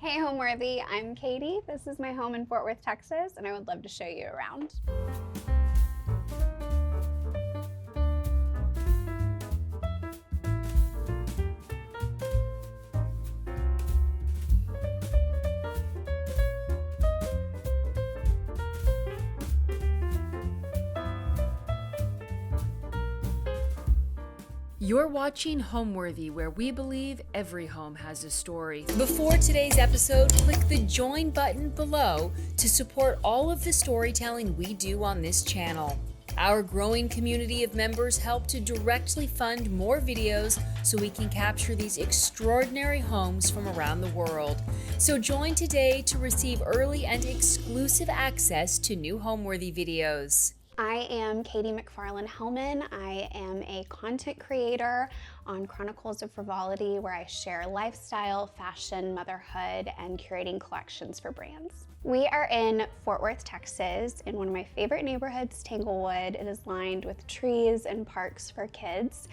Hey Homeworthy, I'm Katie. This is my home in Fort Worth, Texas, and I would love to show you around. You're watching Homeworthy, where we believe every home has a story. Before today's episode, click the join button below to support all of the storytelling we do on this channel. Our growing community of members help to directly fund more videos so we can capture these extraordinary homes from around the world. So join today to receive early and exclusive access to new Homeworthy videos. I am Katey McFarlan-Hellman. I am a content creator on Chronicles of Frivolity, where I share lifestyle, fashion, motherhood, and curating collections for brands. We are in Fort Worth, Texas, in one of my favorite neighborhoods, Tanglewood. It is lined with trees and parks for kids,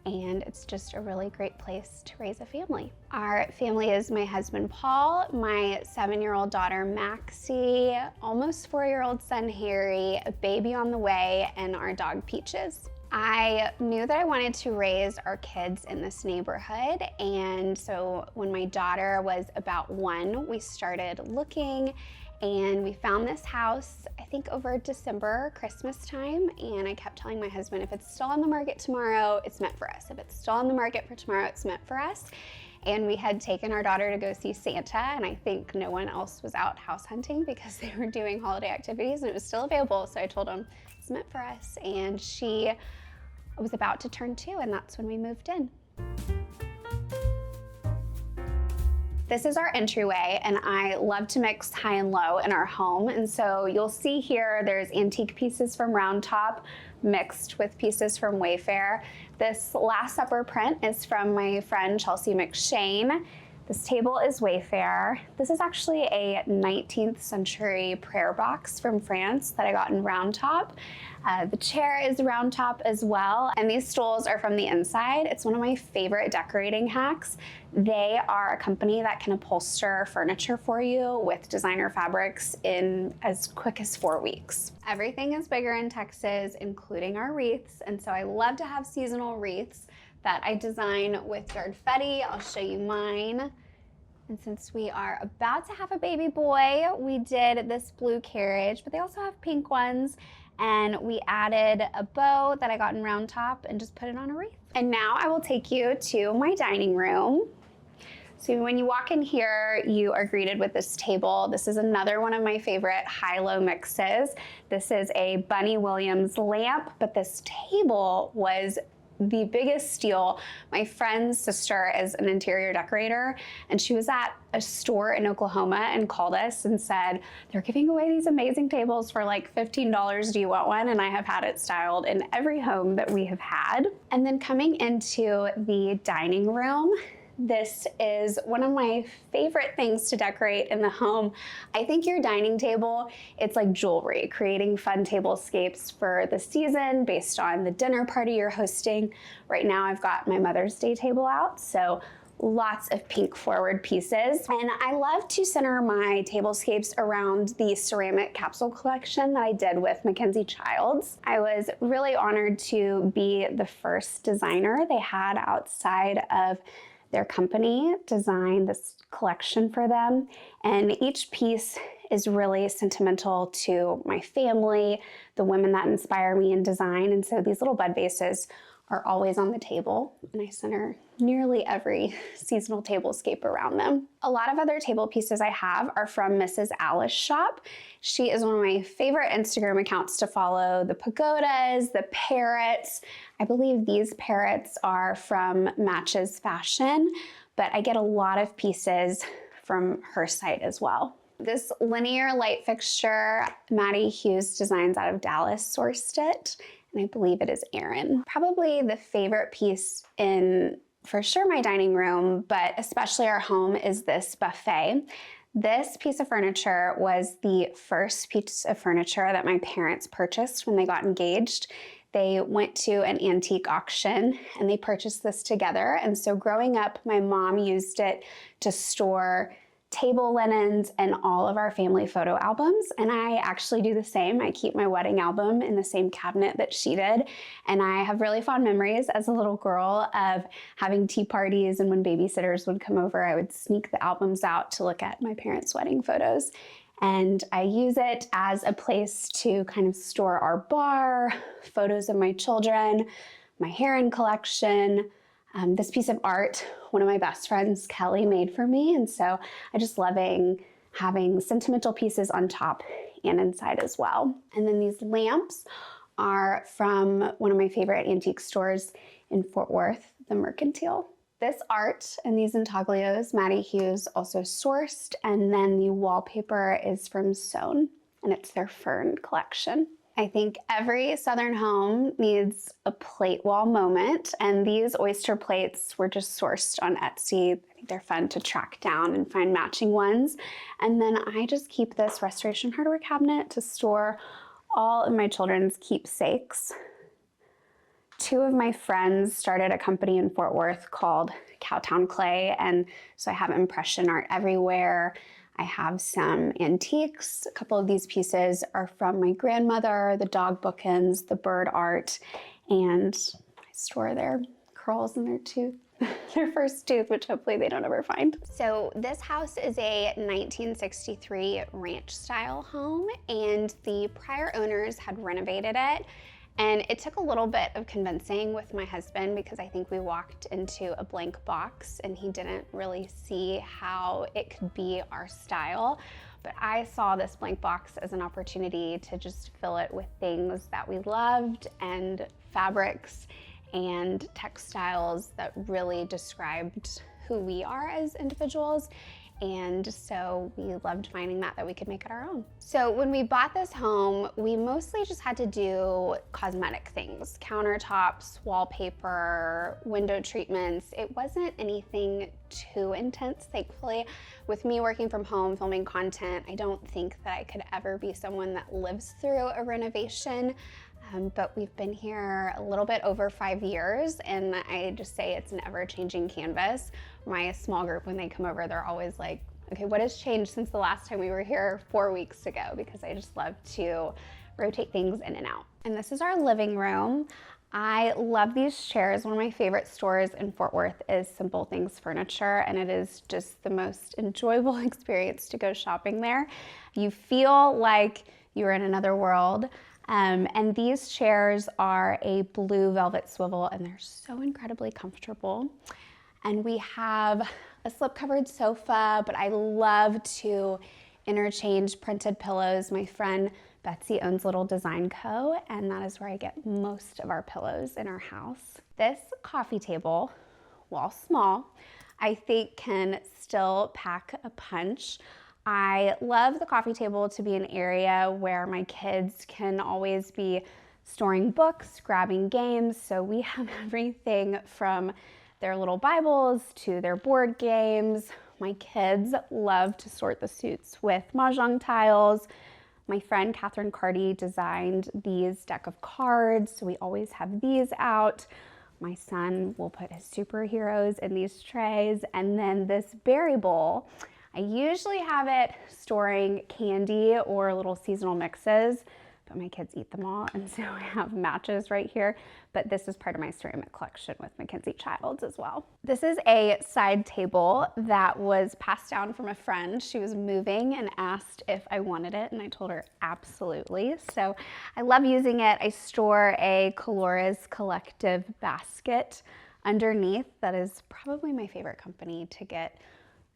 and it's just a really great place to raise a family. Our family is my husband, Paul, my 7-year-old daughter, Maxie, almost 4-year-old son, Harry, a baby on the way, and our dog, Peaches. I knew that I wanted to raise our kids in this neighborhood, and so when my daughter was about 1, we started looking, and we found this house, I think over December, Christmas time, and I kept telling my husband, if it's still on the market tomorrow, it's meant for us. If it's still on the market for tomorrow, it's meant for us. And we had taken our daughter to go see Santa, and I think no one else was out house hunting because they were doing holiday activities, and it was still available. So I told him it's meant for us, and she was about to turn 2, and that's when we moved in. This is our entryway, and I love to mix high and low in our home. And so you'll see here, there's antique pieces from Round Top mixed with pieces from Wayfair. This Last Supper print is from my friend Chelsea McShane. This table is Wayfair. This is actually a 19th century prayer box from France that I got in Round Top. The chair is Round Top as well, and these stools are from the inside. It's one of my favorite decorating hacks. They are a company that can upholster furniture for you with designer fabrics in as quick as 4 weeks. Everything is bigger in Texas, including our wreaths, and so I love to have seasonal wreaths that I design with Yardfetti. I'll show you mine. And since we are about to have a baby boy, we did this blue carriage, but they also have pink ones. And we added a bow that I got in Round Top and just put it on a wreath. And now I will take you to my dining room. So when you walk in here, you are greeted with this table. This is another one of my favorite high-low mixes. This is a Bunny Williams lamp, but this table was the biggest steal. My friend's sister is an interior decorator, and she was at a store in Oklahoma and called us and said, they're giving away these amazing tables for like $15. Do you want one? And I have had it styled in every home that we have had. And then coming into the dining room, this is one of my favorite things to decorate in the home. I think your dining table, it's like jewelry, creating fun tablescapes for the season based on the dinner party you're hosting. Right now I've got my Mother's Day table out, so lots of pink forward pieces. And I love to center my tablescapes around the ceramic capsule collection that I did with MacKenzie-Childs. I was really honored to be the first designer they had outside of their company design this collection for them. And each piece is really sentimental to my family, the women that inspire me in design. And so these little bud vases are always on the table, and I center nearly every seasonal tablescape around them. A lot of other table pieces I have are from Mrs. Alice Shop. She is one of my favorite Instagram accounts to follow. The pagodas, the parrots. I believe these parrots are from Matches Fashion, but I get a lot of pieces from her site as well. This linear light fixture, Maddie Hughes Designs out of Dallas sourced it, and I believe it is Erin. Probably the favorite piece in, for sure, my dining room, but especially our home, is this buffet. This piece of furniture was the first piece of furniture that my parents purchased when they got engaged. They went to an antique auction and they purchased this together. And so growing up, my mom used it to store table linens, and all of our family photo albums. And I actually do the same. I keep my wedding album in the same cabinet that she did. And I have really fond memories as a little girl of having tea parties, and when babysitters would come over, I would sneak the albums out to look at my parents' wedding photos. And I use it as a place to kind of store our bar, photos of my children, my heron collection. This piece of art, one of my best friends, Kelly, made for me. And so I just loving having sentimental pieces on top and inside as well. And then these lamps are from one of my favorite antique stores in Fort Worth, the Mercantile. This art and these intaglios, Maddie Hughes also sourced, and then the wallpaper is from Sewn, and it's their fern collection. I think every Southern home needs a plate wall moment, and these oyster plates were just sourced on Etsy. I think they're fun to track down and find matching ones. And then I just keep this Restoration Hardware cabinet to store all of my children's keepsakes. Two of my friends started a company in Fort Worth called Cowtown Clay, and so I have impression art everywhere. I have some antiques. A couple of these pieces are from my grandmother, the dog bookends, the bird art, and I store their curls in their tooth, their first tooth, which hopefully they don't ever find. So this house is a 1963 ranch style home, and the prior owners had renovated it. And it took a little bit of convincing with my husband because I think we walked into a blank box and he didn't really see how it could be our style. But I saw this blank box as an opportunity to just fill it with things that we loved and fabrics and textiles that really described who we are as individuals. And so we loved finding that we could make it our own. So when we bought this home, we mostly just had to do cosmetic things, countertops, wallpaper, window treatments. It wasn't anything too intense, thankfully. With me working from home, filming content, I don't think that I could ever be someone that lives through a renovation. But we've been here a little bit over 5 years, and I just say it's an ever-changing canvas. My small group, when they come over, they're always like, okay, what has changed since the last time we were here 4 weeks ago? Because I just love to rotate things in and out. And this is our living room. I love these chairs. One of my favorite stores in Fort Worth is Simple Things Furniture, and it is just the most enjoyable experience to go shopping there. You feel like you're in another world. And these chairs are a blue velvet swivel, and they're so incredibly comfortable. And we have a slip-covered sofa, but I love to interchange printed pillows. My friend Betsy owns Little Design Co., and that is where I get most of our pillows in our house. This coffee table, while small, I think can still pack a punch. I love the coffee table to be an area where my kids can always be storing books, grabbing games. So we have everything from their little Bibles to their board games. My kids love to sort the suits with mahjong tiles. My friend Catherine Carty designed these deck of cards, so we always have these out. My son will put his superheroes in these trays. And then this berry bowl, I usually have it storing candy or little seasonal mixes, but my kids eat them all, and so I have matches right here. But this is part of my ceramic collection with MacKenzie-Childs as well. This is a side table that was passed down from a friend. She was moving and asked if I wanted it, and I told her absolutely. So I love using it. I store a Colores Collective basket underneath. That is probably my favorite company to get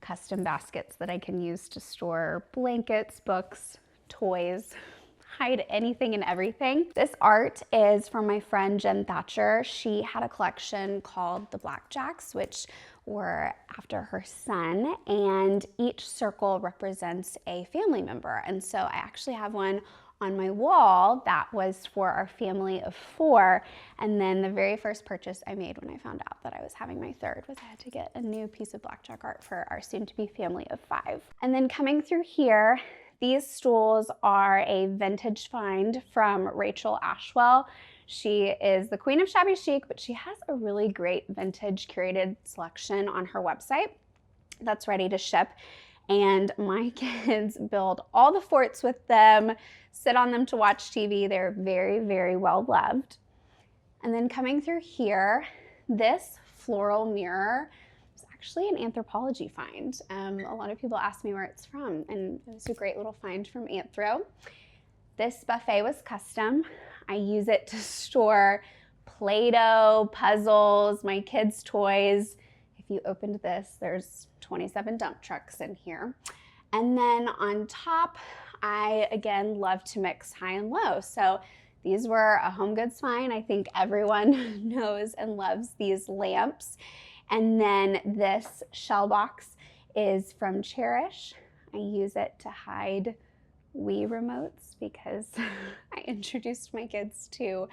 custom baskets that I can use to store blankets, books, toys, hide anything and everything. This art is from my friend Jen Thatcher. She had a collection called the Blackjacks, which were after her son, and each circle represents a family member. And so I actually have one on my wall that was for our family of 4. And then the very first purchase I made when I found out that I was having my third was I had to get a new piece of blackjack art for our soon-to-be family of 5. And then coming through here, these stools are a vintage find from Rachel Ashwell. She is the queen of shabby chic, but she has a really great vintage curated selection on her website that's ready to ship. and my kids build all the forts with them, sit on them to watch TV. They're very, very well loved. And then coming through here, this floral mirror is actually an Anthropologie find. A lot of people ask me where it's from, and it was a great little find from Anthro. This buffet was custom. I use it to store Play-Doh, puzzles, my kids' toys. If you opened this, there's 27 dump trucks in here. And then on top, I, again, love to mix high and low. So these were a home goods find. I think everyone knows and loves these lamps. And then this shell box is from Cherish. I use it to hide Wii remotes because I introduced my kids to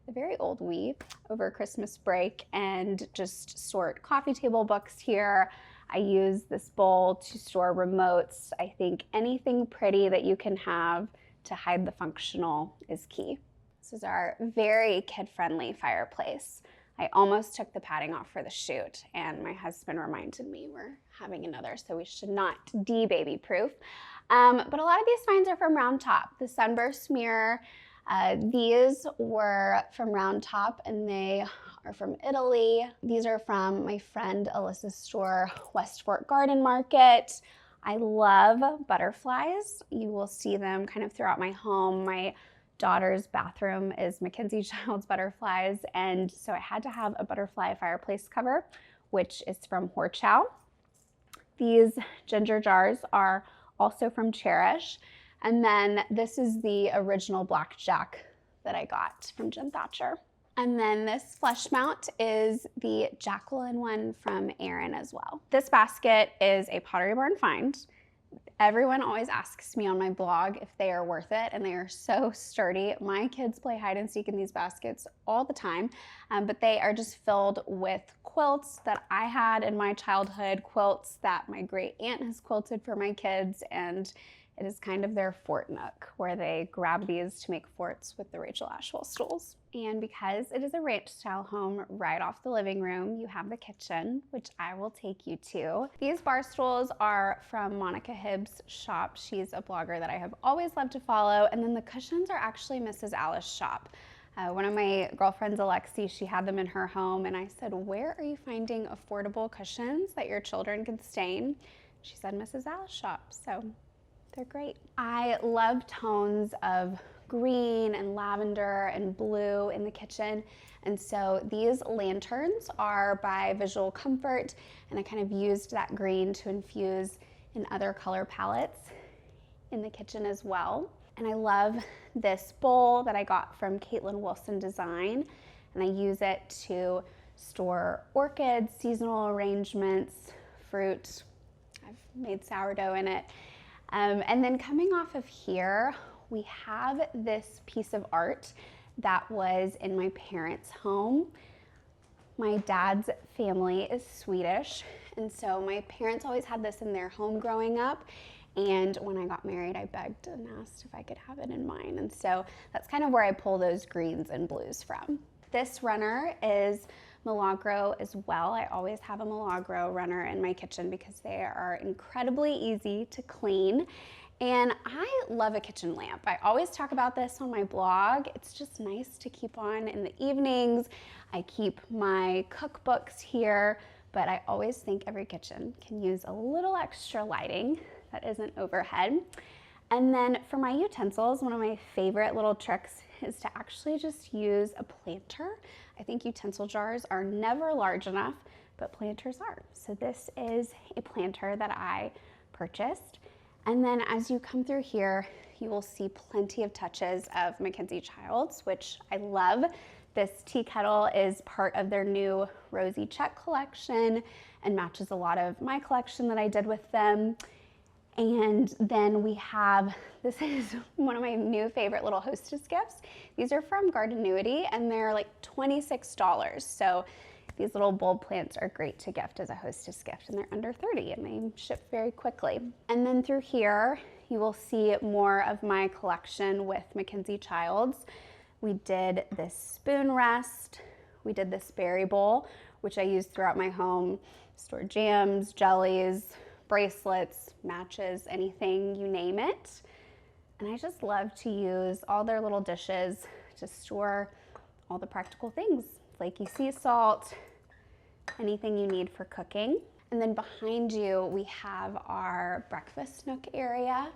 the very old Wii over Christmas break and just stored coffee table books here. I use this bowl to store remotes. I think anything pretty that you can have to hide the functional is key. This is our very kid-friendly fireplace. I almost took the padding off for the shoot, and my husband reminded me we're having another, so we should not de-baby-proof. But a lot of these finds are from Round Top. The sunburst mirror, these were from Round Top, and they are from Italy. These are from my friend Alyssa's store, Westport Garden Market. I love butterflies. You will see them kind of throughout my home. My daughter's bathroom is MacKenzie-Childs butterflies, and so I had to have a butterfly fireplace cover, which is from Horchow. These ginger jars are also from Cherish, and then this is the original blackjack that I got from Jen Thatcher. And then this flush mount is the Jacqueline one from Erin as well. This basket is a Pottery Barn find. Everyone always asks me on my blog if they are worth it, and they are so sturdy. My kids play hide and seek in these baskets all the time, but they are just filled with quilts that I had in my childhood, quilts that my great aunt has quilted for my kids, and it is kind of their fort nook where they grab these to make forts with the Rachel Ashwell stools. And because it is a ranch style home right off the living room, you have the kitchen, which I will take you to. These bar stools are from Monica Hibbs' shop. She's a blogger that I have always loved to follow. And then the cushions are actually Mrs. Alice's shop. One of my girlfriends, Alexi, she had them in her home, and I said, where are you finding affordable cushions that your children can stay in? She said, Mrs. Alice's shop. So they're great. I love tones of green and lavender and blue in the kitchen. And so these lanterns are by Visual Comfort, and I kind of used that green to infuse in other color palettes in the kitchen as well. And I love this bowl that I got from Caitlin Wilson Design, and I use it to store orchids, seasonal arrangements, fruit. I've made sourdough in it. And then coming off of here, we have this piece of art that was in my parents' home. My dad's family is Swedish, and so my parents always had this in their home growing up. And when I got married, I begged and asked if I could have it in mine. And so that's kind of where I pull those greens and blues from. This runner is Milagro as well. I always have a Milagro runner in my kitchen because they are incredibly easy to clean. And I love a kitchen lamp. I always talk about this on my blog. It's just nice to keep on in the evenings. I keep my cookbooks here, but I always think every kitchen can use a little extra lighting that isn't overhead. And then for my utensils, one of my favorite little tricks is to actually just use a planter. I think utensil jars are never large enough, but planters are. So this is a planter that I purchased. And then as you come through here, you will see plenty of touches of MacKenzie-Childs, which I love. This tea kettle is part of their new Rosy Check collection and matches a lot of my collection that I did with them. And then we have, this is one of my new favorite little hostess gifts. These are from Gardenuity, and they're like $26. So these little bulb plants are great to gift as a hostess gift, and they're under 30 and they ship very quickly. And then through here, you will see more of my collection with MacKenzie-Childs. We did this spoon rest. We did this berry bowl, which I use throughout my home, store jams, jellies, bracelets, matches, anything, you name it. And I just love to use all their little dishes to store all the practical things, flaky sea salt, anything you need for cooking. And then behind you, we have our breakfast nook area.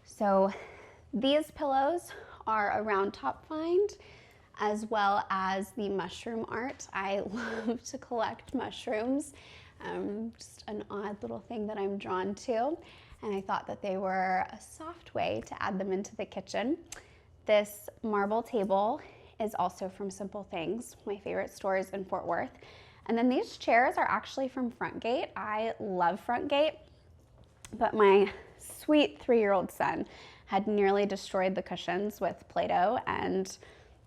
So these pillows are a round top find, as well as the mushroom art. I love to collect mushrooms, just an odd little thing that I'm drawn to. And I thought that they were a soft way to add them into the kitchen. This marble table is also from Simple Things, my favorite stores in Fort Worth. And then these chairs are actually from Frontgate. I love Frontgate, but my sweet 3-year-old son had nearly destroyed the cushions with Play-Doh and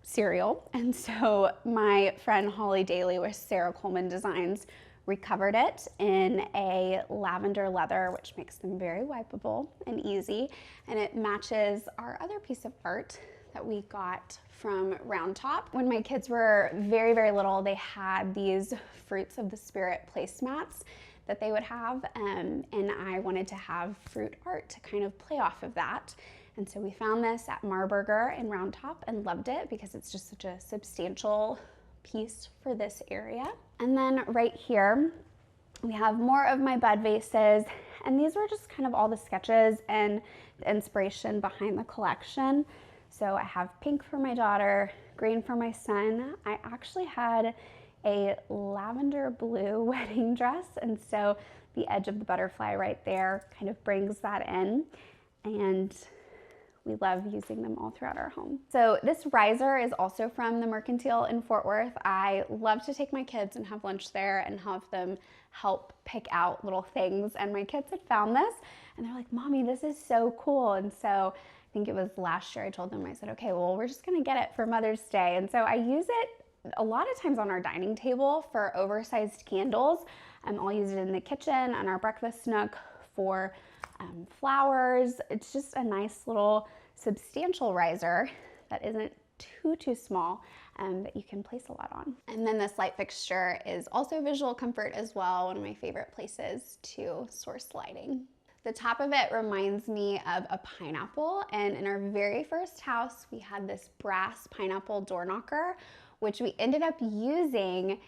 cereal. And so my friend Holly Daly with Sarah Coleman Designs recovered it in a lavender leather, which makes them very wipeable and easy. And it matches our other piece of art that we got from Round Top. When my kids were very, very little, they had these Fruits of the Spirit placemats that they would have, and I wanted to have fruit art to kind of play off of that. And so we found this at Marburger in Round Top and loved it because it's just such a substantial piece for this area. And then right here, we have more of my bud vases, and these were just kind of all the sketches and the inspiration behind the collection. So I have pink for my daughter, green for my son. I actually had a lavender blue wedding dress, and so the edge of the butterfly right there kind of brings that in, and we love using them all throughout our home. So this riser is also from the Mercantile in Fort Worth. I love to take my kids and have lunch there and have them help pick out little things, and my kids had found this and they're like, "Mommy, this is so cool." And so I think it was last year I told them, I said, okay, well, we're just gonna get it for Mother's Day. And so I use it a lot of times on our dining table for oversized candles. I'll use it in the kitchen, on our breakfast nook for flowers. It's just a nice little substantial riser that isn't too small, that you can place a lot on. And then this light fixture is also visual comfort as well, one of my favorite places to source lighting. The top of it reminds me of a pineapple, and in our very first house, we had this brass pineapple door knocker, which we ended up using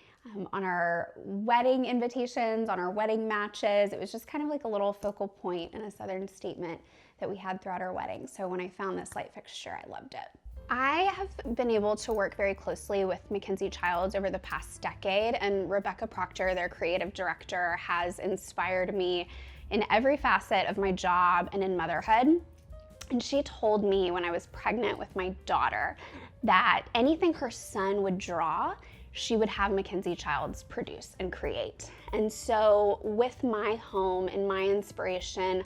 on our wedding invitations, on our wedding matches. It was just kind of like a little focal point and a Southern statement that we had throughout our wedding. So when I found this light fixture, I loved it. I have been able to work very closely with MacKenzie-Childs over the past decade, and Rebecca Proctor, their creative director, has inspired me in every facet of my job and in motherhood. And she told me when I was pregnant with my daughter that anything her son would draw, she would have MacKenzie-Childs produce and create. And so with my home and my inspiration,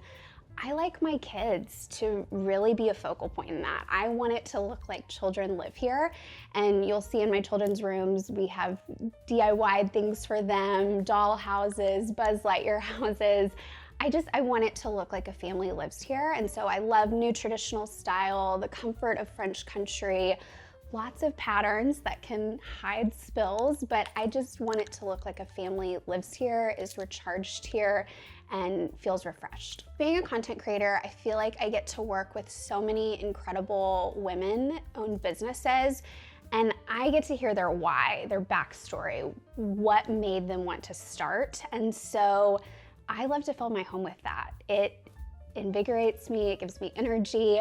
I like my kids to really be a focal point in that. I want it to look like children live here. And you'll see in my children's rooms, we have DIY things for them, doll houses, Buzz Lightyear houses. I want it to look like a family lives here. And so I love new traditional style, the comfort of French country, lots of patterns that can hide spills, but I just want it to look like a family lives here, is recharged here, and feels refreshed. Being a content creator, I feel like I get to work with so many incredible women-owned businesses, and I get to hear their why, their backstory, what made them want to start. And so I love to fill my home with that. It invigorates me, it gives me energy.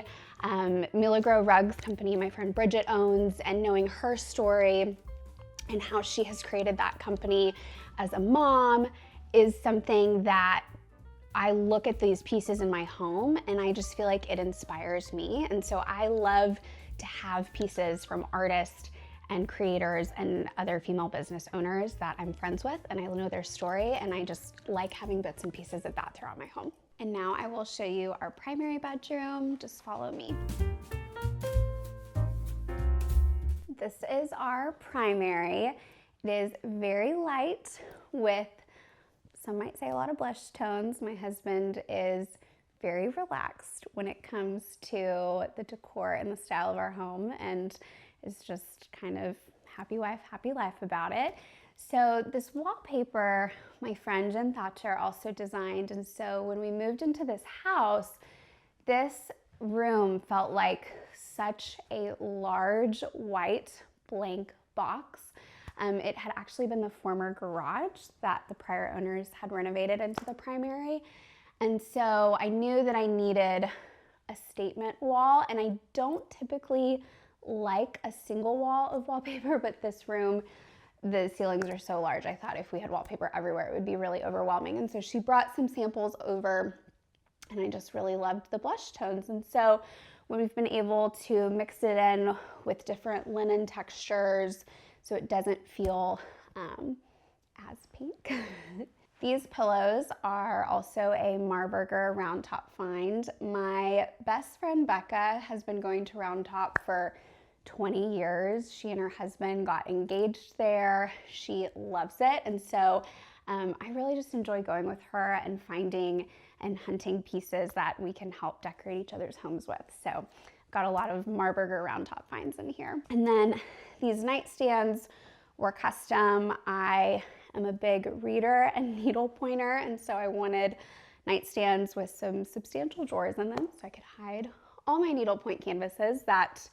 Milagro Rugs company my friend Bridget owns, and knowing her story and how she has created that company as a mom is something that I look at these pieces in my home and I just feel like it inspires me. And so I love to have pieces from artists and creators and other female business owners that I'm friends with, and I know their story, and I just like having bits and pieces of that throughout my home. And now I will show you our primary bedroom. Just follow me. This is our primary. It is very light with, some might say, a lot of blush tones. My husband is very relaxed when it comes to the decor and the style of our home, and is just kind of happy wife, happy life about it. So this wallpaper, my friend Jen Thatcher also designed. And so when we moved into this house, this room felt like such a large white blank box. It had actually been the former garage that the prior owners had renovated into the primary. And so I knew that I needed a statement wall, and I don't typically like a single wall of wallpaper, but this room, the ceilings are so large, I thought if we had wallpaper everywhere, it would be really overwhelming. And so she brought some samples over, and I just really loved the blush tones. And so when we've been able to mix it in with different linen textures so it doesn't feel as pink. These pillows are also a Marburger Round Top find. My best friend Becca has been going to Round Top for 20 years. She and her husband got engaged there. She loves it. And so I really just enjoy going with her and finding and hunting pieces that we can help decorate each other's homes with. So got a lot of Marburger Round Top finds in here. And then these nightstands were custom. I am a big reader and needle pointer, and so I wanted nightstands with some substantial drawers in them so I could hide all my needlepoint canvases that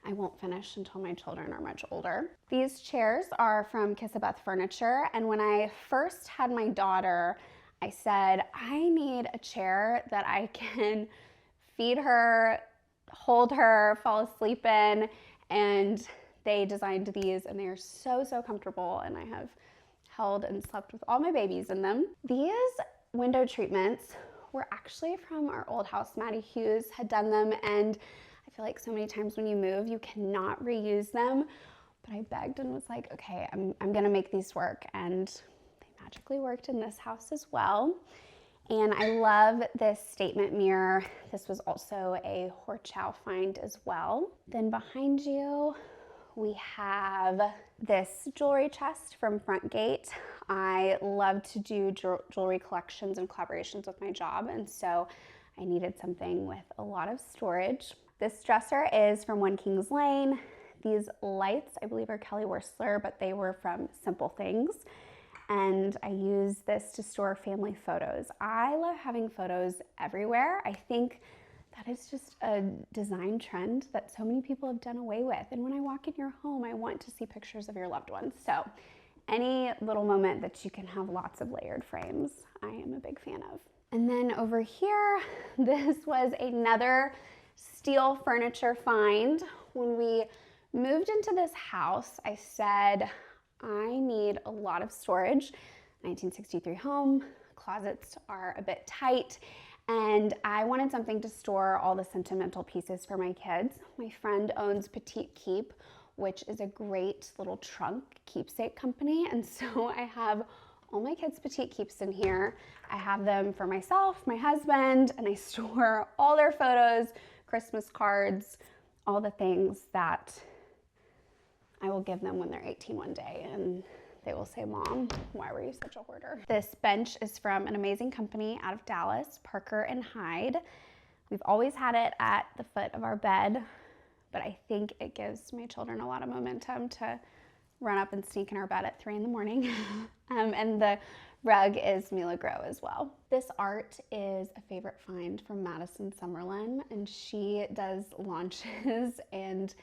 I won't finish until my children are much older. These chairs are from Kissabeth Furniture, and when I first had my daughter, I said, I need a chair that I can feed her, hold her, fall asleep in, and they designed these, and they are so, so comfortable, and I have held and slept with all my babies in them. These window treatments were actually from our old house. Maddie Hughes had done them, and I feel like so many times when you move, you cannot reuse them, but I begged and was like, okay, I'm gonna make these work, and they magically worked in this house as well. And I love this statement mirror. This was also a Horchow find as well. Then behind you, we have this jewelry chest from Front Gate. I love to do jewelry collections and collaborations with my job, and so I needed something with a lot of storage. This dresser is from One Kings Lane. These lights, I believe, are Kelly Wearstler, but they were from Simple Things. And I use this to store family photos. I love having photos everywhere. I think that is just a design trend that so many people have done away with. And when I walk in your home, I want to see pictures of your loved ones. So any little moment that you can have lots of layered frames, I am a big fan of. And then over here, this was another steel furniture find. When we moved into this house, I said, I need a lot of storage. 1963 home, closets are a bit tight, and I wanted something to store all the sentimental pieces for my kids. My friend owns Petite Keep, which is a great little trunk keepsake company, and so I have all my kids' Petite Keeps in here. I have them for myself, my husband, and I store all their photos, Christmas cards, all the things that I will give them when they're 18 one day, and they will say, Mom, why were you such a hoarder? This bench is from an amazing company out of Dallas, Parker and Hyde. We've always had it at the foot of our bed, but I think it gives my children a lot of momentum to run up and sneak in our bed at 3 in the morning. And the rug is Mila Grow as well. This art is a favorite find from Madison Summerlin, and she does launches, and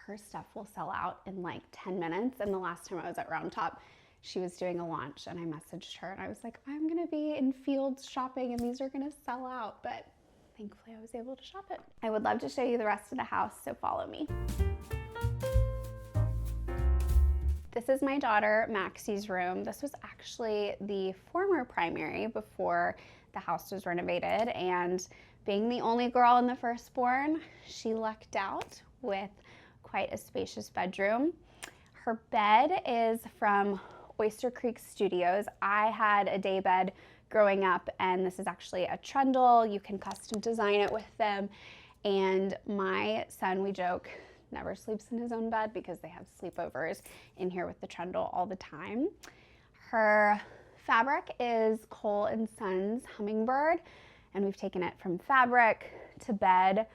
her stuff will sell out in like 10 minutes. And the last time I was at Round Top, she was doing a launch, and I messaged her and I was like, I'm gonna be in Fields shopping and these are gonna sell out, but thankfully I was able to shop it. I would love to show you the rest of the house, so follow me. This is my daughter Maxie's room. This was actually the former primary before the house was renovated, and being the only girl in the firstborn, she lucked out with quite a spacious bedroom. Her bed is from Oyster Creek Studios. I had a day bed growing up, and this is actually a trundle. You can custom design it with them. And my son, we joke, never sleeps in his own bed because they have sleepovers in here with the trundle all the time. Her fabric is Cole & Sons Hummingbird, and we've taken it from fabric to bed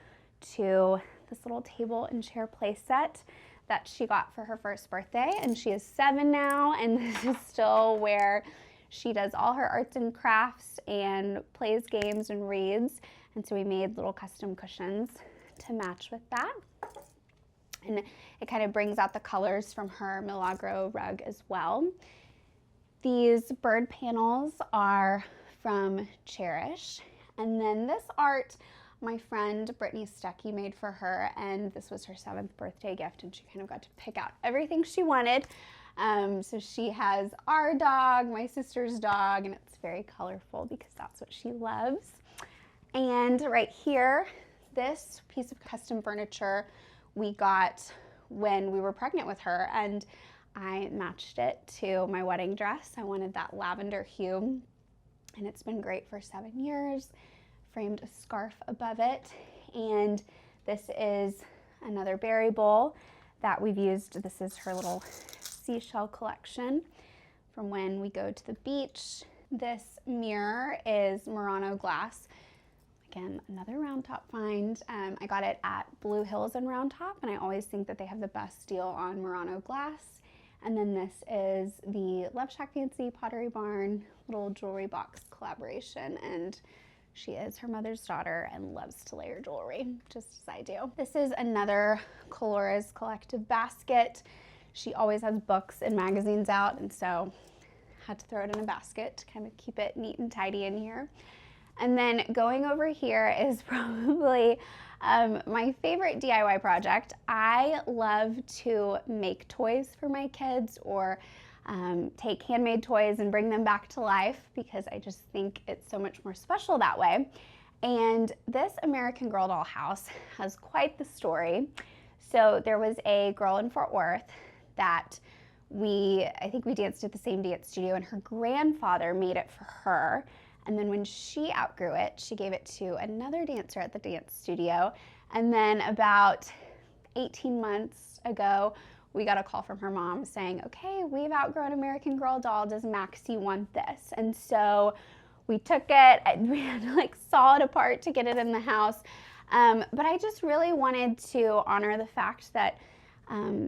to this little table and chair play set that she got for her first birthday, and she is 7 now, and this is still where she does all her arts and crafts and plays games and reads. And so we made little custom cushions to match with that. And it kind of brings out the colors from her Milagro rug as well. These bird panels are from Cherish. And then this art, my friend Brittany Stuckey made for her, and this was her 7th birthday gift, and she kind of got to pick out everything she wanted. So she has our dog, my sister's dog, and it's very colorful because that's what she loves. And right here, this piece of custom furniture we got when we were pregnant with her, and I matched it to my wedding dress. I wanted that lavender hue, and it's been great for 7 years. Framed a scarf above it, and this is another berry bowl that we've used. This is her little seashell collection from when we go to the beach. This mirror is Murano glass. Again, another Round Top find. I got it at Blue Hills and Round Top, and I always think that they have the best deal on Murano glass. And then this is the Love Shack Fancy Pottery Barn little jewelry box collaboration, and she is her mother's daughter and loves to layer jewelry, just as I do. This is another Colora's collective basket. She always has books and magazines out, and so had to throw it in a basket to kind of keep it neat and tidy in here. And then going over here is probably my favorite DIY project. I love to make toys for my kids, or take handmade toys and bring them back to life, because I just think it's so much more special that way. And this American Girl doll house has quite the story. So there was a girl in Fort Worth that I think we danced at the same dance studio, and her grandfather made it for her. And then when she outgrew it, she gave it to another dancer at the dance studio. And then about 18 months ago, we got a call from her mom saying, okay, we've outgrown American Girl doll. Does Maxie want this? And so we took it, and we had to saw it apart to get it in the house. But I just really wanted to honor the fact that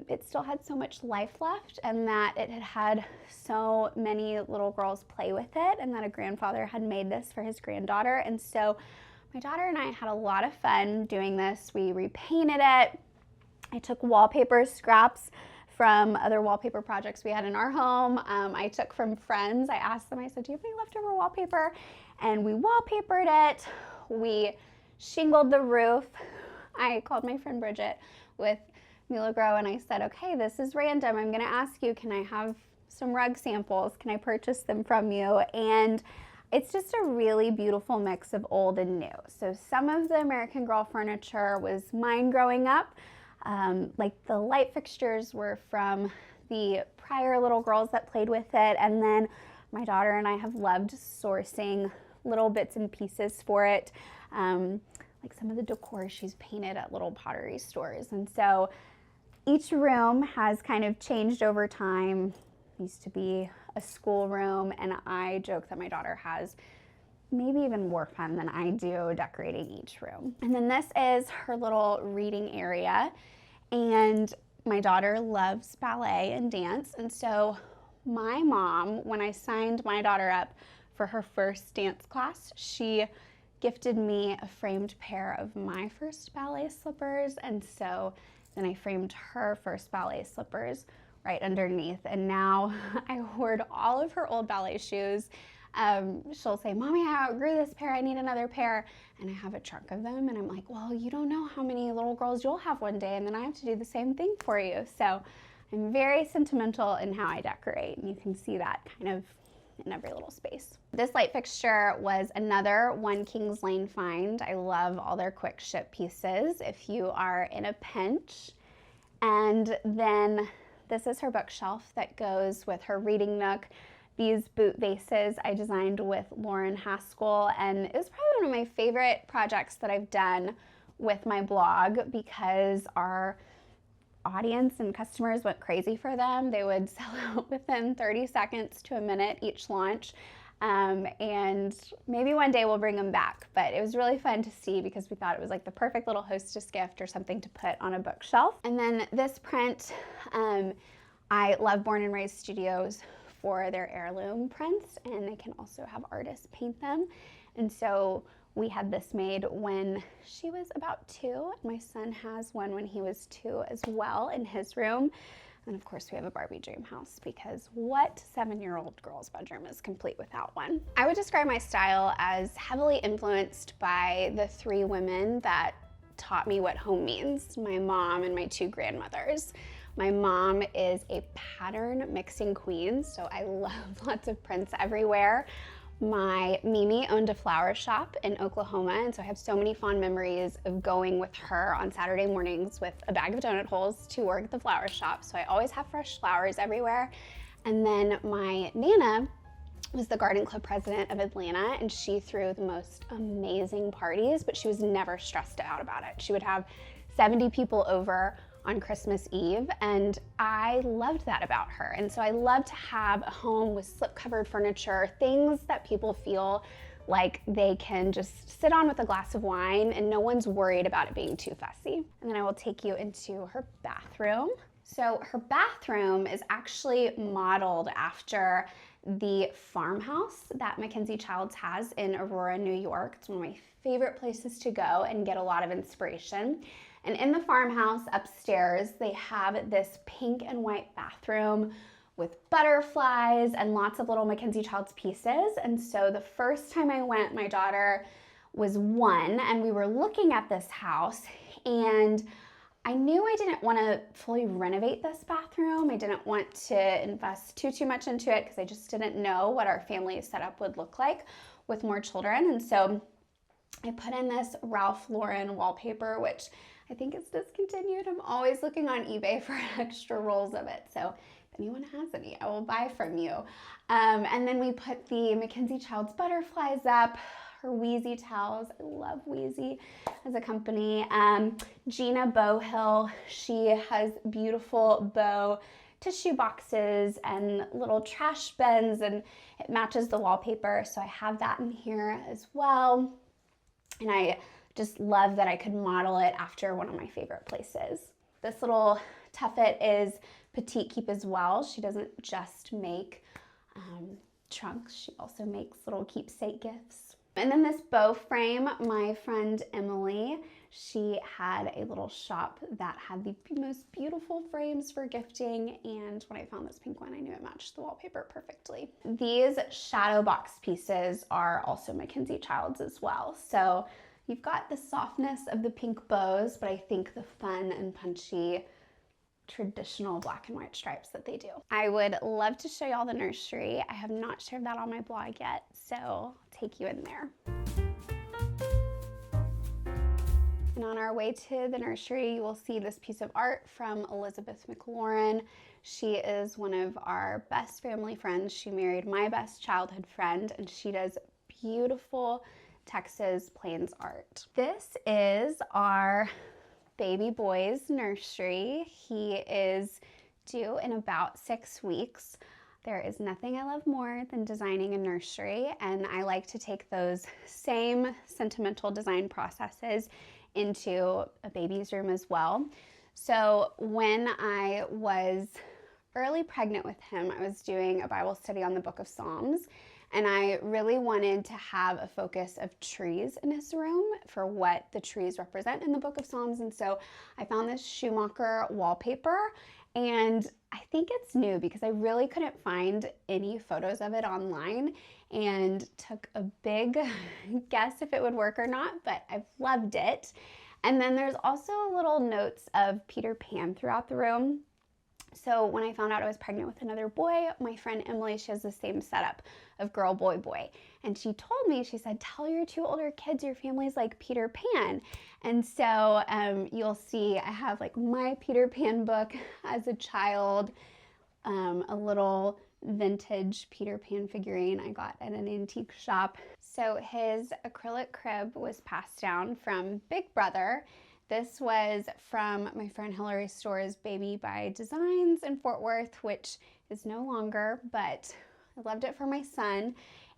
it still had so much life left, and that it had had so many little girls play with it, and that a grandfather had made this for his granddaughter. And so my daughter and I had a lot of fun doing this. We repainted it. I took wallpaper scraps from other wallpaper projects we had in our home. I took from friends. I asked them, I said, do you have any leftover wallpaper? And we wallpapered it. We shingled the roof. I called my friend Bridget with Milagro, and I said, okay, this is random. I'm gonna ask you, can I have some rug samples? Can I purchase them from you? And it's just a really beautiful mix of old and new. So some of the American Girl furniture was mine growing up. Like the light fixtures were from the prior little girls that played with it. And then my daughter and I have loved sourcing little bits and pieces for it. Like some of the decor she's painted at little pottery stores. And so each room has kind of changed over time. It used to be a school room, and I joke that my daughter has maybe even more fun than I do decorating each room. And then this is her little reading area, and my daughter loves ballet and dance, and so my mom, when I signed my daughter up for her first dance class, she gifted me a framed pair of my first ballet slippers, and so then I framed her first ballet slippers right underneath, and now I hoard all of her old ballet shoes. She'll say, Mommy, I outgrew this pair, I need another pair, and I have a trunk of them, and I'm like, well, you don't know how many little girls you'll have one day, and then I have to do the same thing for you. So I'm very sentimental in how I decorate, and you can see that kind of in every little space. This light fixture was another One Kings Lane find. I love all their quick ship pieces if you are in a pinch. And then this is her bookshelf that goes with her reading nook. These boot vases I designed with Lauren Haskell, and it was probably one of my favorite projects that I've done with my blog, because our audience and customers went crazy for them. They would sell out within 30 seconds to a minute each launch. And maybe one day we'll bring them back, but it was really fun to see because we thought it was like the perfect little hostess gift or something to put on a bookshelf. And then this print, I love Born and Raised Studios for their heirloom prints, and they can also have artists paint them. And so we had this made when she was about 2. My son has one when he was 2 as well in his room. And of course we have a Barbie dream house, because what 7-year-old girl's bedroom is complete without one? I would describe my style as heavily influenced by the 3 women that taught me what home means, my mom and my 2 grandmothers. My mom is a pattern mixing queen, so I love lots of prints everywhere. My Mimi owned a flower shop in Oklahoma, and so I have so many fond memories of going with her on Saturday mornings with a bag of donut holes to work at the flower shop. So I always have fresh flowers everywhere. And then my Nana was the garden club president of Atlanta, and she threw the most amazing parties, but she was never stressed out about it. She would have 70 people over on Christmas Eve, and I loved that about her. And so I love to have a home with slip-covered furniture, things that people feel like they can just sit on with a glass of wine and no one's worried about it being too fussy. And then I will take you into her bathroom. So her bathroom is actually modeled after the farmhouse that MacKenzie-Childs has in Aurora, New York. It's one of my favorite places to go and get a lot of inspiration. And in the farmhouse upstairs, they have this pink and white bathroom with butterflies and lots of little MacKenzie-Childs pieces. And so the first time I went, my daughter was 1, and we were looking at this house, and I knew I didn't want to fully renovate this bathroom. I didn't want to invest too much into it because I just didn't know what our family setup would look like with more children. And so I put in this Ralph Lauren wallpaper, which I think is discontinued. I'm always looking on eBay for extra rolls of it. So if anyone has any, I will buy from you. And then we put the MacKenzie-Childs butterflies up, her Wheezy towels. I love Wheezy as a company. Gina Bowhill, she has beautiful bow tissue boxes and little trash bins, and it matches the wallpaper. So I have that in here as well. And I just love that I could model it after one of my favorite places. This little tuffet is Petite Keep as well. She doesn't just make trunks, she also makes little keepsake gifts. And then this bow frame, my friend Emily, she had a little shop that had the most beautiful frames for gifting, and when I found this pink one, I knew it matched the wallpaper perfectly. These shadow box pieces are also MacKenzie-Childs as well. So you've got the softness of the pink bows, but I think the fun and punchy traditional black and white stripes that they do. I would love to show y'all the nursery. I have not shared that on my blog yet, so I'll take you in there. And on our way to the nursery, you will see this piece of art from Elizabeth McLaurin. She is one of our best family friends. She married my best childhood friend, and she does beautiful Texas Plains art. This is our baby boy's nursery. He is due in about 6 weeks. There is nothing I love more than designing a nursery, and I like to take those same sentimental design processes into a baby's room as well. So when I was early pregnant with him, I was doing a Bible study on the book of Psalms, and I really wanted to have a focus of trees in his room for what the trees represent in the book of Psalms. And so I found this Schumacher wallpaper, and I think it's new because I really couldn't find any photos of it online, and took a big guess if it would work or not, but I've loved it. And then there's also little notes of Peter Pan throughout the room. So when I found out I was pregnant with another boy, my friend Emily, she has the same setup of girl, boy, boy. And she told me, she said, tell your 2 older kids your family's like Peter Pan. And so you'll see I have like my Peter Pan book as a child, a little vintage Peter Pan figurine I got at an antique shop. So his acrylic crib was passed down from Big Brother. This was from my friend Hillary's store's Baby by Designs in Fort Worth, which is no longer, but I loved it for my son.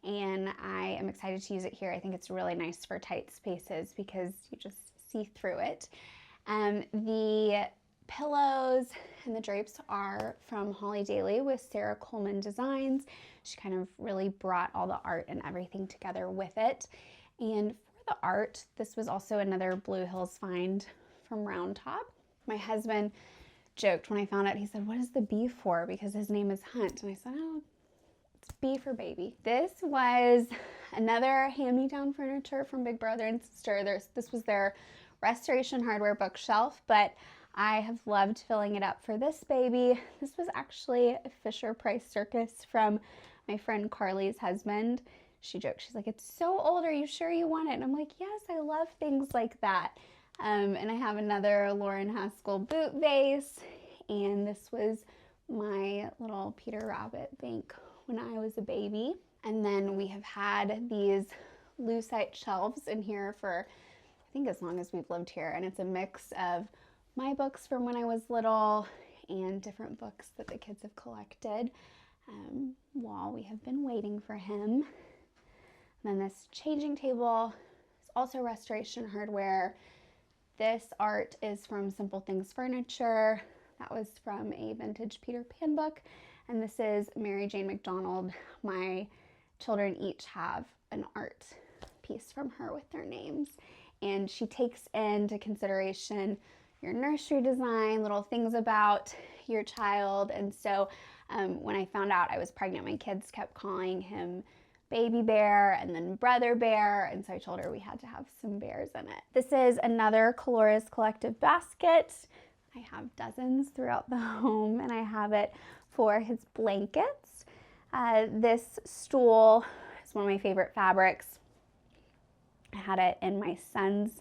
and I am excited to use it here. I think it's really nice for tight spaces because you just see through it. The pillows and the drapes are from Holly Daly with Sarah Coleman Designs. She kind of really brought all the art and everything together with it. And for the art, this was also another Blue Hills find from Round Top. My husband joked when I found out, he said, "What is the B for?" Because his name is Hunt. And I said, "Oh, it's B for baby." This was another hand-me-down furniture from Big Brother and Sister. This was their Restoration Hardware bookshelf, but I have loved filling it up for this baby. This was actually a Fisher-Price Circus from my friend Carly's husband. She joked, she's like, "It's so old, are you sure you want it?" And I'm like, yes, I love things like that. And I have another Lauren Haskell boot vase, and this was my little Peter Rabbit bank when I was a baby. And then we have had these lucite shelves in here for, I think, as long as we've lived here, and it's a mix of my books from when I was little and different books that the kids have collected while we have been waiting for him. And then this changing table is also Restoration Hardware. This art is from Simple Things Furniture. That was from a vintage Peter Pan book. And this is Mary Jane McDonald. My children each have an art piece from her with their names. And she takes into consideration your nursery design, little things about your child. And so when I found out I was pregnant, my kids kept calling him Baby Bear and then Brother Bear. And so I told her we had to have some bears in it. This is another Coloris Collective basket. I have dozens throughout the home, and I have it for his blankets. This stool is one of my favorite fabrics. I had it in my son's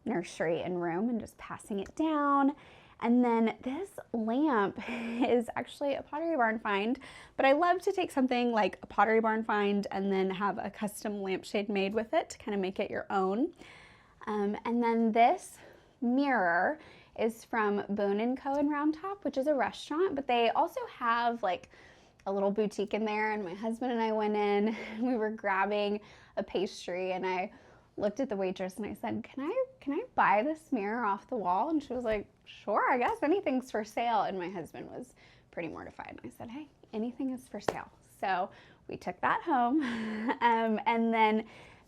nursery and room and just passing it down. And then this lamp is actually a Pottery Barn find, but I love to take something like a Pottery Barn find and then have a custom lampshade made with it to kind of make it your own. And then this mirror is from Boone & Co. in Round Top, which is a restaurant, but they also have like a little boutique in there. And my husband and I went in, and we were grabbing a pastry, and I looked at the waitress and I said, can I buy this mirror off the wall? And she was like, sure, I guess anything's for sale. And my husband was pretty mortified. And I said, hey, anything is for sale. So we took that home. And then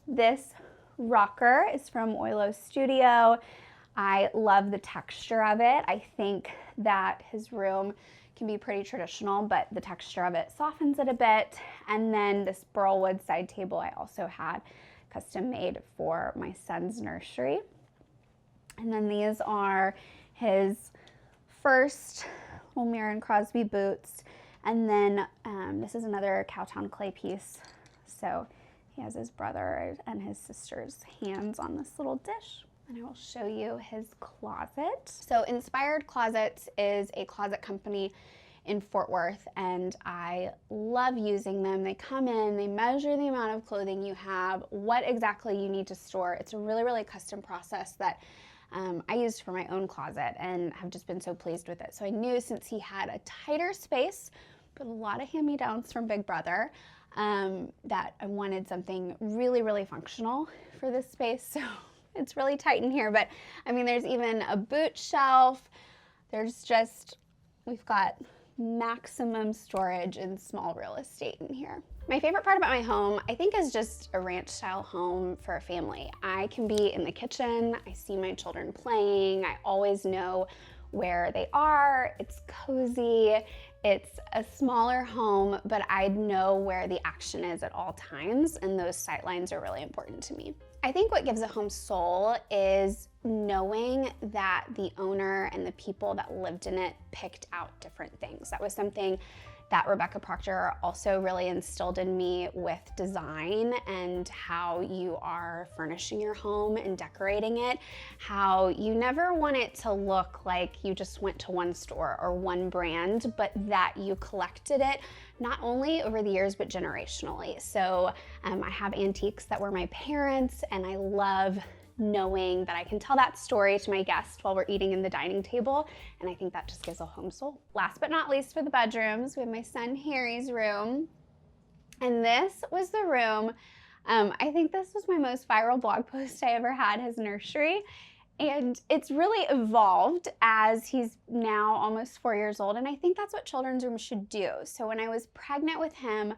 this rocker is from Oilo Studio. I love the texture of it. I think that his room can be pretty traditional, but the texture of it softens it a bit. And then this burlwood side table I also had custom made for my son's nursery. And then these are his first little Mirren Crosby boots. And then this is another Cowtown clay piece. So he has his brother and his sister's hands on this little dish. And I will show you his closet. So Inspired Closets is a closet company in Fort Worth, and I love using them. They come in, they measure the amount of clothing you have, what exactly you need to store. It's a really, really custom process that I used for my own closet and have just been so pleased with it. So I knew, since he had a tighter space, but a lot of hand-me-downs from Big Brother, that I wanted something really, really functional for this space. So it's really tight in here, but I mean, there's even a boot shelf. There's just, we've got maximum storage and small real estate in here. My favorite part about my home, I think, is just a ranch style home for a family. I can be in the kitchen, I see my children playing, I always know where they are. It's cozy, it's a smaller home, but I know where the action is at all times, and those sight lines are really important to me. I think what gives a home soul is knowing that the owner and the people that lived in it picked out different things. That was something that Rebecca Proctor also really instilled in me with design and how you are furnishing your home and decorating it, how you never want it to look like you just went to one store or one brand, but that you collected it not only over the years, but generationally. So I have antiques that were my parents', and I love knowing that I can tell that story to my guests while we're eating in the dining table, and I think that just gives a home soul. Last but not least, for the bedrooms, we have my son Harry's room. And this was the room, I think this was my most viral blog post I ever had, his nursery. And it's really evolved as he's now almost 4 years old. And I think that's what children's rooms should do. So when I was pregnant with him,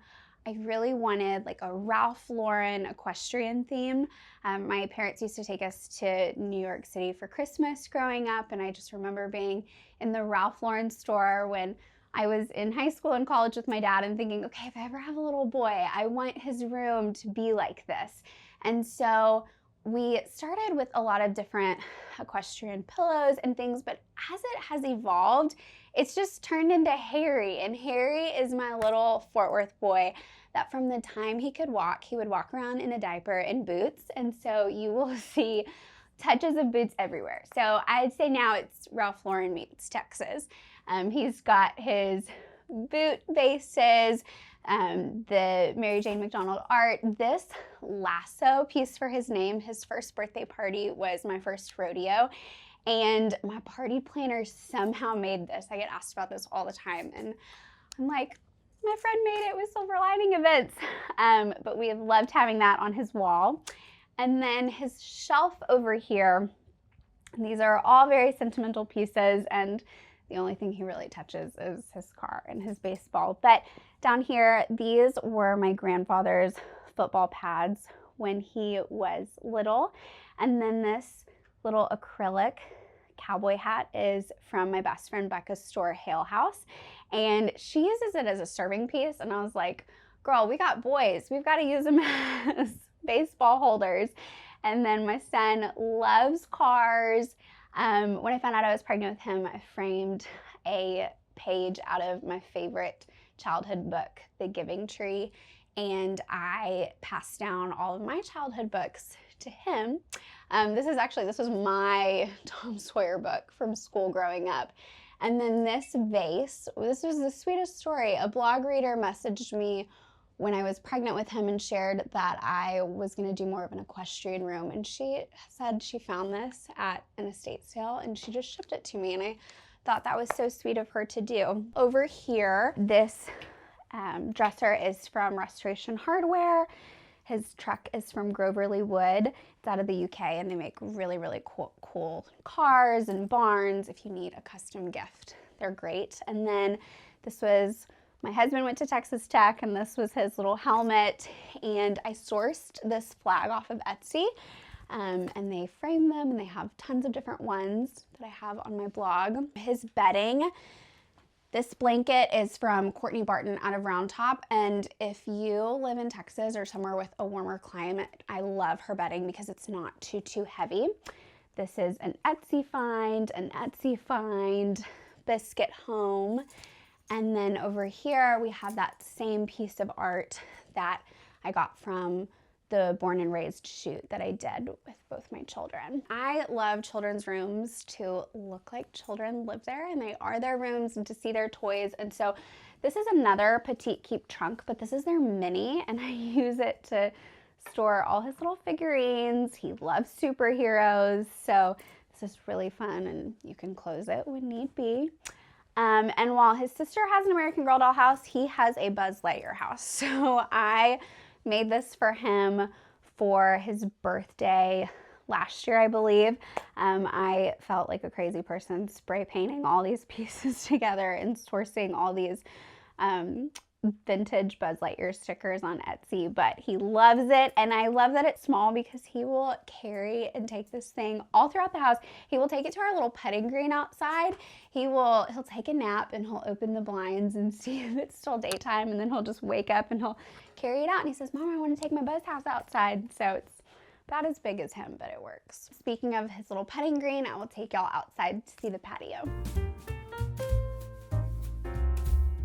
I really wanted like a Ralph Lauren equestrian theme. My parents used to take us to New York City for Christmas growing up. And I just remember being in the Ralph Lauren store when I was in high school and college with my dad and thinking, okay, if I ever have a little boy, I want his room to be like this. And so we started with a lot of different equestrian pillows and things, but as it has evolved, it's just turned into Harry. And Harry is my little Fort Worth boy that from the time he could walk, he would walk around in a diaper and boots. And so you will see touches of boots everywhere. So I'd say now it's Ralph Lauren meets Texas. He's got his boot bases, the Mary Jane McDonald art. This lasso piece for his name, his first birthday party was my first rodeo, and my party planner somehow made this. I get asked about this all the time, and I'm like, my friend made it with Silver Lining Events. But we have loved having that on his wall. And then his shelf over here, these are all very sentimental pieces, and the only thing he really touches is his car and his baseball. But down here, these were my grandfather's football pads when he was little. And then this little acrylic cowboy hat is from my best friend Becca's store, Hale House. And she uses it as a serving piece. And I was like, girl, we got boys. We've got to use them as baseball holders. And then my son loves cars. When I found out I was pregnant with him, I framed a page out of my favorite childhood book, The Giving Tree, and I passed down all of my childhood books to him. This was my Tom Sawyer book from school growing up. And then this vase, this was the sweetest story. A blog reader messaged me when I was pregnant with him and shared that I was going to do more of an equestrian room. And she said she found this at an estate sale and she just shipped it to me. And I thought that was so sweet of her to do. Over here, this dresser is from Restoration Hardware. His truck is from Groverly Wood. It's out of the UK, and they make really, really cool cars and barns if you need a custom gift. They're great. And then this was, my husband went to Texas Tech, and this was his little helmet. And I sourced this flag off of Etsy, and they frame them, and they have tons of different ones that I have on my blog. His bedding. This blanket is from Courtney Barton out of Round Top, and if you live in Texas or somewhere with a warmer climate, I love her bedding because it's not too heavy. This is an Etsy find, Biscuit Home. And then over here we have that same piece of art that I got from the Born and Raised shoot that I did with both my children. I love children's rooms to look like children live there, and they are their rooms, and to see their toys. And so this is another Petite Keep trunk, but this is their mini, and I use it to store all his little figurines. He loves superheroes, so this is really fun, and you can close it when need be. And while his sister has an American Girl doll house, he has a Buzz Lightyear house. So I made this for him for his birthday last year, I believe. I felt like a crazy person spray painting all these pieces together and sourcing all these vintage Buzz Lightyear stickers on Etsy, but he loves it. And I love that it's small because he will carry and take this thing all throughout the house. He will take it to our little putting green outside. He'll take a nap and he'll open the blinds and see if it's still daytime, and then he'll just wake up and he'll carry it out and he says, Mom, I want to take my Buzz house outside. So it's about as big as him, but it works. Speaking of his little putting green, I will take y'all outside to see the patio.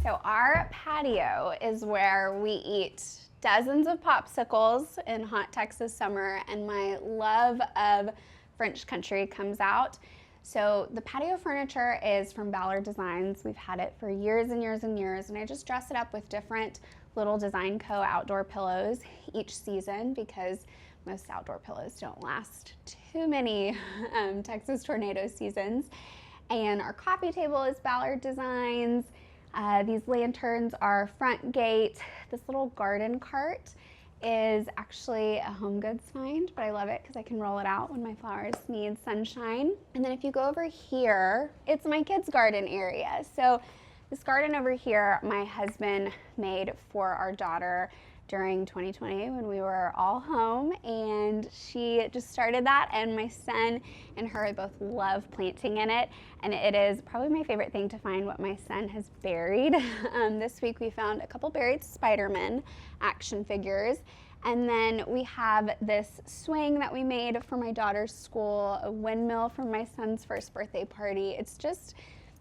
So our patio is where we eat dozens of popsicles in hot Texas summer, and my love of French country comes out. So the patio furniture is from Ballard Designs. We've had it for years and years and years, and I just dress it up with different little Design Co. outdoor pillows each season because most outdoor pillows don't last too many Texas tornado seasons. And our coffee table is Ballard Designs. These lanterns are front gate. This little garden cart is actually a home goods find, but I love it because I can roll it out when my flowers need sunshine. And then if you go over here, it's my kids' garden area. So this garden over here, my husband made for our daughter during 2020 when we were all home, and she just started that, and my son and her both love planting in it, and it is probably my favorite thing to find what my son has buried. This week we found a couple buried Spider-Man action figures, and then we have this swing that we made for my daughter's school, a windmill for my son's first birthday party. It's just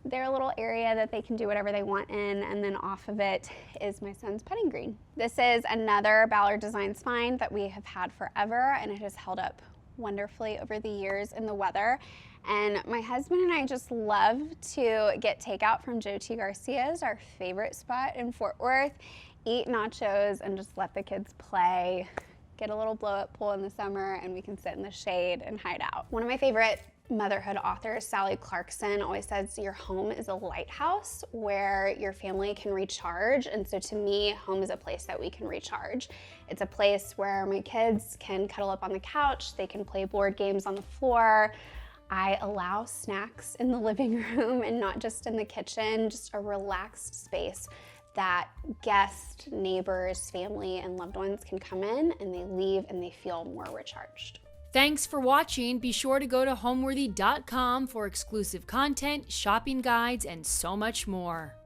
their little area that they can do whatever they want in, and then off of it is my son's putting green. This is another Ballard Designs find that we have had forever, and it has held up wonderfully over the years in the weather. And my husband and I just love to get takeout from Joe T. Garcia's, our favorite spot in Fort Worth, eat nachos, and just let the kids play, get a little blow-up pool in the summer, and we can sit in the shade and hide out. One of my favorite motherhood author, Sally Clarkson, always says your home is a lighthouse where your family can recharge. And so to me, home is a place that we can recharge. It's a place where my kids can cuddle up on the couch, they can play board games on the floor. I allow snacks in the living room and not just in the kitchen, just a relaxed space that guests, neighbors, family, and loved ones can come in and they leave and they feel more recharged. Thanks for watching. Be sure to go to homeworthy.com for exclusive content, shopping guides, and so much more.